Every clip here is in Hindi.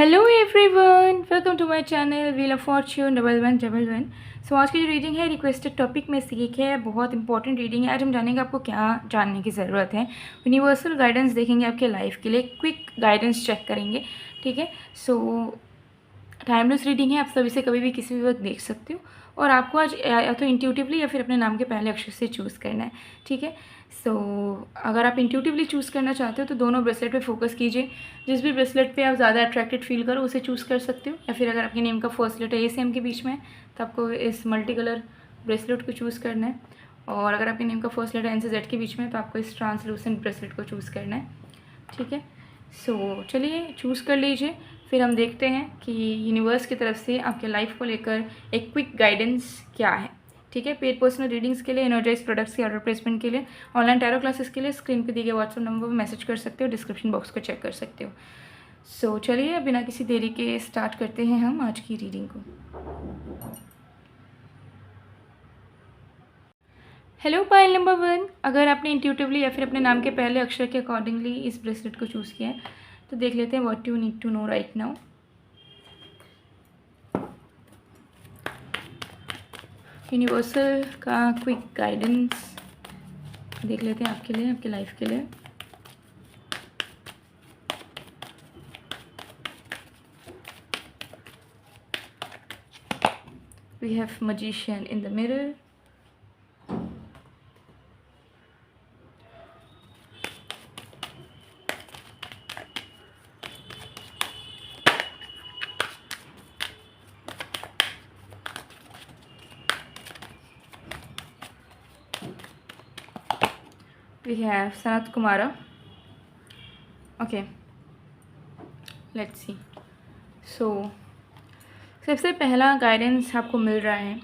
Hello everyone, welcome to my channel wheel of fortune 1111। So आज की जो रीडिंग है रिक्वेस्टेड टॉपिक में से एक है, बहुत इंपॉर्टेंट रीडिंग है। आज हम जानेंगे आपको क्या जानने की ज़रूरत है। यूनिवर्सल गाइडेंस देखेंगे आपके लाइफ के लिए, क्विक गाइडेंस चेक करेंगे। ठीक है, सो टाइमलेस रीडिंग है, आप सभी से कभी भी किसी भी वक्त देख सकते हो। और आपको आज या तो इंट्यूटिवली या फिर अपने नाम के पहले अक्षर से चूज़ करना है। ठीक है, सो अगर आप इंट्यूटिवली चूज़ करना चाहते हो तो दोनों ब्रेसलेट पे फोकस कीजिए। जिस भी ब्रेसलेट पे आप ज़्यादा अट्रैक्टेड फील करो उसे चूज़ कर सकते हो, या फिर अगर आपके नेम का फर्स्ट लेटर ए से एम के बीच में है तो आपको इस मल्टी कलर ब्रेसलेट को चूज़ करना है। और अगर आपके नेम का फर्स्ट लेटर एन से जेड के बीच में है तो आपको इस ट्रांसलूसेंट ब्रेसलेट को चूज़ करना है। ठीक है, सो चलिए चूज़ कर लीजिए, फिर हम देखते हैं कि यूनिवर्स की तरफ से आपके लाइफ को लेकर एक क्विक गाइडेंस क्या है। ठीक है, पेड पर्सनल रीडिंग्स के लिए, एनर्जाइज प्रोडक्ट्स की ऑर्डर प्लेसमेंट के लिए, ऑनलाइन टैरो क्लासेस के लिए स्क्रीन पे दिए गए व्हाट्सएप नंबर पर मैसेज कर सकते हो, डिस्क्रिप्शन बॉक्स को चेक कर सकते हो। सो चलिए बिना किसी देरी के स्टार्ट करते हैं हम आज की रीडिंग को। हेलो पाइल नंबर 1, अगर आपने इंट्यूटिवली या फिर अपने नाम के पहले अक्षर के अकॉर्डिंगली इस ब्रेसलेट को चूज़ किया है तो देख लेते हैं what you need to know right now. Universal का क्विक गाइडेंस देख लेते हैं आपके लिए, आपकी लाइफ के लिए। We have magician in the mirror. We have Sanat Kumara. Okay, let's see. So सबसे पहला गाइडेंस आपको मिल रहा है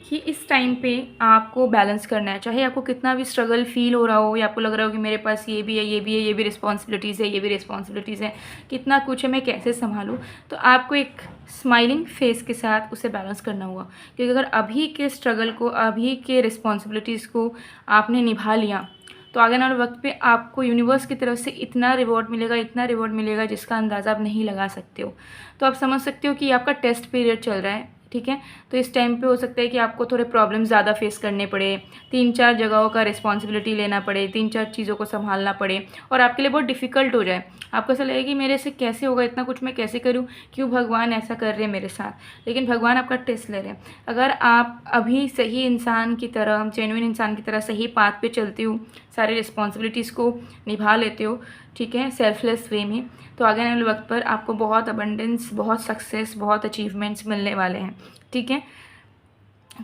कि इस टाइम पे आपको बैलेंस करना है। चाहे आपको कितना भी स्ट्रगल फील हो रहा हो या आपको लग रहा हो कि मेरे पास ये भी है, ये भी है, ये भी रिस्पॉन्सिबिलिटीज़ है, ये भी रिस्पॉन्सिबिलिटीज़ है, कितना कुछ है, मैं कैसे संभालूँ, तो आपको एक स्माइलिंग फेस के साथ उसे बैलेंस करना होगा। क्योंकि अगर अभी के स्ट्रगल को, अभी के रिस्पॉन्सिबिलिटीज़ को आपने निभा लिया तो आगे आने वाले वक्त पे आपको यूनिवर्स की तरफ से इतना रिवॉर्ड मिलेगा, इतना रिवॉर्ड मिलेगा जिसका अंदाज़ा आप नहीं लगा सकते हो। तो आप समझ सकते हो कि आपका टेस्ट पीरियड चल रहा है। ठीक है, तो इस टाइम पे हो सकता है कि आपको थोड़े प्रॉब्लम ज़्यादा फेस करने पड़े, 3-4 जगहों का रिस्पॉन्सिबिलिटी लेना पड़े, 3-4 चीज़ों को संभालना पड़े और आपके लिए बहुत डिफ़िकल्ट हो जाए। आपको ऐसा लगेगा कि मेरे से कैसे होगा, इतना कुछ मैं कैसे करूँ, क्यों भगवान ऐसा कर रहे हैं मेरे साथ। लेकिन भगवान आपका टेस्ट ले रहे हैं। अगर आप अभी सही इंसान की तरह, जेन्युइन इंसान की तरह सही पाथ पे चलते हो, सारी रिस्पॉन्सिबिलिटीज़ को निभा लेते हो, ठीक है, सेल्फलेस वे में, तो आगे आने वाले वक्त पर आपको बहुत अबंडेंस, बहुत सक्सेस, बहुत अचीवमेंट्स मिलने वाले हैं। ठीक है,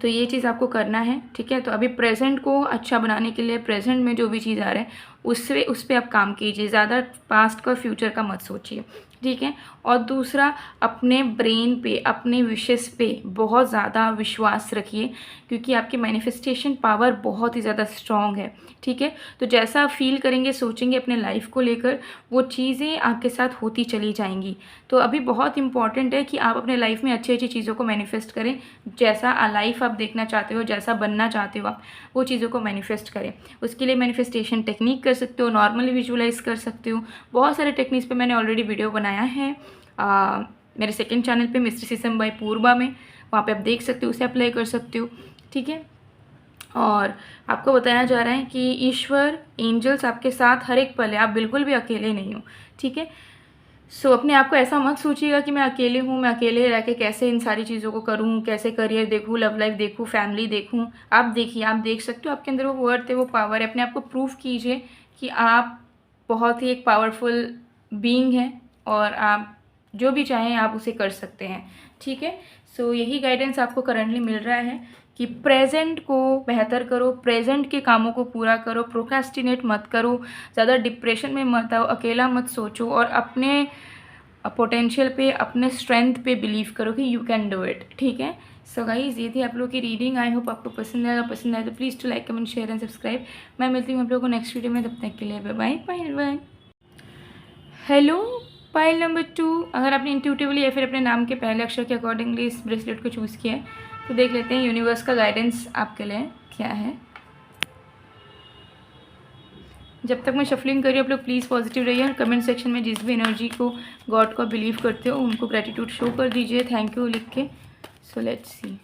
तो ये चीज़ आपको करना है। ठीक है, तो अभी प्रेजेंट को अच्छा बनाने के लिए प्रेजेंट में जो भी चीज़ आ रहा है उससे उस पर आप काम कीजिए, ज़्यादा पास्ट का फ्यूचर का मत सोचिए। ठीक है, और दूसरा, अपने ब्रेन पे, अपने विशेस पे बहुत ज़्यादा विश्वास रखिए, क्योंकि आपकी मैनिफेस्टेशन पावर बहुत ही ज़्यादा स्ट्रॉन्ग है। ठीक है, तो जैसा आप फील करेंगे, सोचेंगे अपने लाइफ को लेकर, वो चीज़ें आपके साथ होती चली जाएंगी। तो अभी बहुत इंपॉर्टेंट है कि आप अपने लाइफ में अच्छी अच्छी चीज़ों को मैनिफेस्ट करें। जैसा लाइफ आप देखना चाहते हो, जैसा बनना चाहते हो आप, वो चीज़ों को मैनिफेस्ट करें। उसके लिए मैनिफेस्टेशन टेक्निक कर सकते हो, नॉर्मली विजुअलाइज कर सकते हो। बहुत सारे टेक्निक्स पे मैंने ऑलरेडी वीडियो बनाया है मेरे सेकंड चैनल पे मिस्टिसिज्म बाय पूर्वा में, वहाँ पे आप देख सकते हो, उसे अप्लाई कर सकते हो। ठीक है, और आपको बताया जा रहा है कि ईश्वर, एंजल्स आपके साथ हर एक पल है, आप बिल्कुल भी अकेले नहीं हो। ठीक है, सो अपने आप को ऐसा मत सोचिएगा कि मैं अकेले हूँ, मैं अकेले रह के कैसे इन सारी चीज़ों को करूँ, कैसे करियर देखूँ, लव लाइफ देखूँ, फैमिली देखूँ। आप देखिए, आप देख सकते हो आपके अंदर वो वर्थ है, वो पावर है। अपने आप को प्रूव कीजिए कि आप बहुत ही एक पावरफुल बीइंग हैं और आप जो भी चाहें आप उसे कर सकते हैं। ठीक है, सो यही गाइडेंस आपको करंटली मिल रहा है कि प्रेजेंट को बेहतर करो, प्रेजेंट के कामों को पूरा करो, प्रोक्रेस्टिनेट मत करो, ज़्यादा डिप्रेशन में मत आओ, अकेला मत सोचो और अपने पोटेंशियल पे, अपने स्ट्रेंथ पे बिलीव करो कि यू कैन डू इट। ठीक है, सो गाइज ये थी आप लोगों की रीडिंग। आई होप आपको पसंद आएगा। पसंद आए तो please to like, comment, share and subscribe. मैं मिलती हूँ आप लोगों को नेक्स्ट वीडियो में, तब तक के लिए bye bye. Pile 1, hello pile number 2, अगर आपने इंट्यूटिवली या फिर अपने नाम के पहले अक्षर के अकॉर्डिंगली इस ब्रेसलेट को चूज़ किया है तो देख लेते हैं यूनिवर्स का गाइडेंस आपके लिए क्या है। जब तक मैं शफलिंग कर रही हूँ आप लोग प्लीज़ पॉजिटिव रहिए और कमेंट सेक्शन में जिस भी एनर्जी को गॉड को बिलीव करते हो उनको ग्रेटिट्यूड शो कर दीजिए, थैंक यू लिख के। So let's see.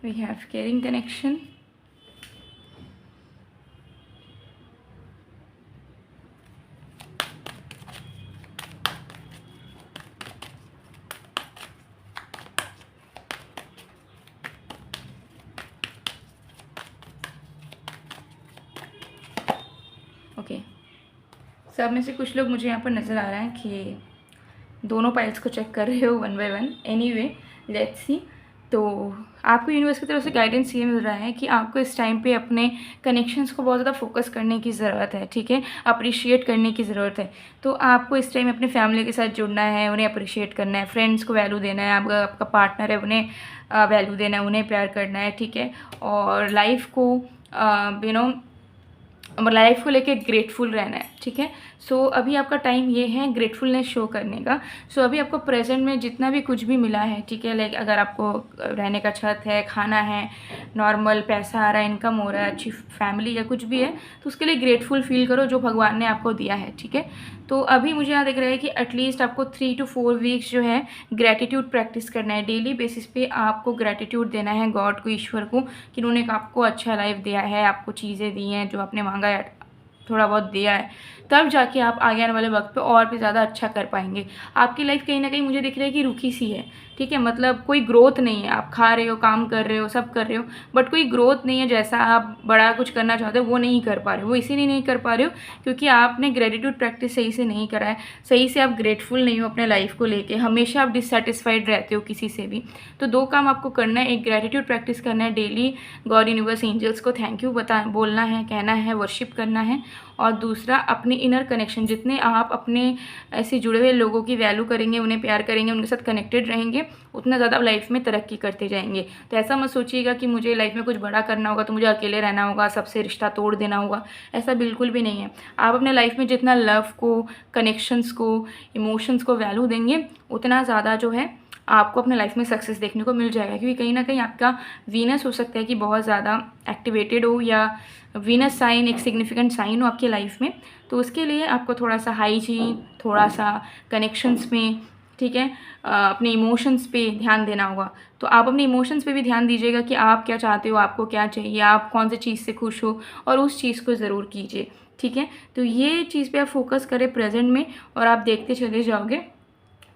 We have caring connection, okay. सब में से कुछ लोग मुझे यहाँ पर नज़र आ रहा है कि दोनों पाइल्स को चेक कर रहे हो one by one. Anyway let's see. तो आपको यूनिवर्स की तरफ से गाइडेंस ये मिल रहा है कि आपको इस टाइम पे अपने कनेक्शंस को बहुत ज़्यादा फोकस करने की ज़रूरत है, ठीक है, अप्रिशिएट करने की ज़रूरत है। तो आपको इस टाइम अपने फैमिली के साथ जुड़ना है, उन्हें अप्रिशिएट करना है, फ्रेंड्स को वैल्यू देना है, आपका पार्टनर है उन्हें वैल्यू देना है, उन्हें प्यार करना है, ठीक है। और लाइफ को लाइफ को लेके ग्रेटफुल रहना है, ठीक है। सो अभी आपका टाइम ये है ग्रेटफुलनेस शो करने का। सो अभी आपको प्रेजेंट में जितना भी कुछ भी मिला है, ठीक है, लाइक अगर आपको रहने का छत है, खाना है, नॉर्मल पैसा आ रहा है, इनकम हो रहा है, अच्छी फैमिली या कुछ भी है, तो उसके लिए ग्रेटफुल फील करो जो भगवान ने आपको दिया है, ठीक है। तो अभी मुझे यहाँ दिख रहा है कि एटलीस्ट आपको 3 to 4 वीक्स जो है ग्रेटिट्यूड प्रैक्टिस करना है। डेली बेसिस पे आपको ग्रेटिट्यूड देना है गॉड को, ईश्वर को, कि उन्होंने आपको अच्छा लाइफ दिया है, आपको चीज़ें दी हैं जो आपने मांगा है, थोड़ा बहुत दिया है, तब जाके आप आगे आने वाले वक्त पे और भी ज़्यादा अच्छा कर पाएंगे। आपकी लाइफ कहीं ना कहीं मुझे दिख रहा है कि रुकी सी है, ठीक है, मतलब कोई ग्रोथ नहीं है। आप खा रहे हो, काम कर रहे हो, सब कर रहे हो, बट कोई ग्रोथ नहीं है। जैसा आप बड़ा कुछ करना चाहते हो वो नहीं कर पा रहे हो। वो इसीलिए नहीं कर पा रहे हो क्योंकि आपने ग्रेटिट्यूड प्रैक्टिस सही से नहीं करा है, सही से आप ग्रेटफुल नहीं हो अपने लाइफ को लेके, हमेशा आप डिससेटिस्फाइड रहते हो किसी से भी। तो 2 काम आपको करना है, एक ग्रेटिट्यूड प्रैक्टिस करना है डेली, गॉड यूनिवर्स एंजल्स को थैंक यू बोलना है, कहना है, वर्शिप करना है, और दूसरा अपने इनर कनेक्शन, जितने आप अपने ऐसे जुड़े हुए लोगों की वैल्यू करेंगे, उन्हें प्यार करेंगे, उनके साथ कनेक्टेड रहेंगे, उतना ज़्यादा लाइफ में तरक्की करते जाएंगे। तो ऐसा मत सोचिएगा कि मुझे लाइफ में कुछ बड़ा करना होगा तो मुझे अकेले रहना होगा, सबसे रिश्ता तोड़ देना होगा, ऐसा बिल्कुल भी नहीं है। आप अपने लाइफ में जितना लव को, कनेक्शंस को, इमोशंस को वैल्यू देंगे, उतना ज़्यादा जो है आपको अपने लाइफ में सक्सेस देखने को मिल जाएगा। क्योंकि कहीं ना कहीं आपका वीनस हो सकता है कि बहुत ज़्यादा एक्टिवेटेड हो, या वीनस साइन एक सिग्निफिकेंट साइन हो आपकी लाइफ में। तो उसके लिए आपको थोड़ा सा हाइजीन, थोड़ा सा कनेक्शंस में, ठीक है, अपने इमोशंस पे ध्यान देना होगा। तो आप अपने इमोशंस पे भी ध्यान दीजिएगा कि आप क्या चाहते हो, आपको क्या चाहिए, आप कौन सी चीज़ से खुश हो, और उस चीज़ को ज़रूर कीजिए, ठीक है। तो ये चीज़ पे आप फोकस करें प्रेजेंट में, और आप देखते चले जाओगे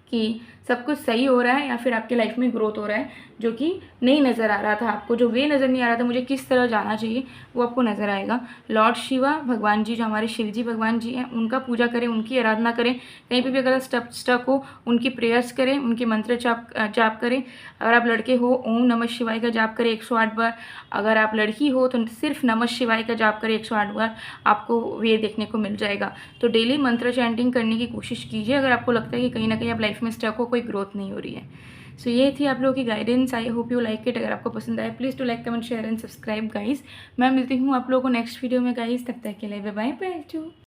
कि सब कुछ सही हो रहा है या फिर आपके लाइफ में ग्रोथ हो रहा है, जो कि नहीं नज़र आ रहा था आपको, जो वे नज़र नहीं आ रहा था मुझे किस तरह जाना चाहिए, वो आपको नज़र आएगा। लॉर्ड शिवा भगवान जी, जो हमारे शिव जी भगवान जी हैं, उनका पूजा करें, उनकी आराधना करें। कहीं पे भी अगर स्टक हो, उनकी प्रेयर्स करें, उनके मंत्र जाप करें। अगर आप लड़के हो, ओम नमः शिवाय का जाप करें 108 बार। अगर आप लड़की हो तो सिर्फ नमः शिवाय का जाप करें 108 बार, आपको वे देखने को मिल जाएगा। तो डेली मंत्र चैंटिंग करने की कोशिश कीजिए अगर आपको लगता है कि कहीं ना कहीं आप लाइफ में स्टक हो, कोई ग्रोथ नहीं हो रही है। सो ये थी आप लोगों की guidance. I hope you like it. अगर आपको पसंद आए please to like, comment, share and subscribe guys. मैं मिलती हूँ आप लोगों को नेक्स्ट वीडियो में गाइज। तब तक के लिए बाय बाय टू।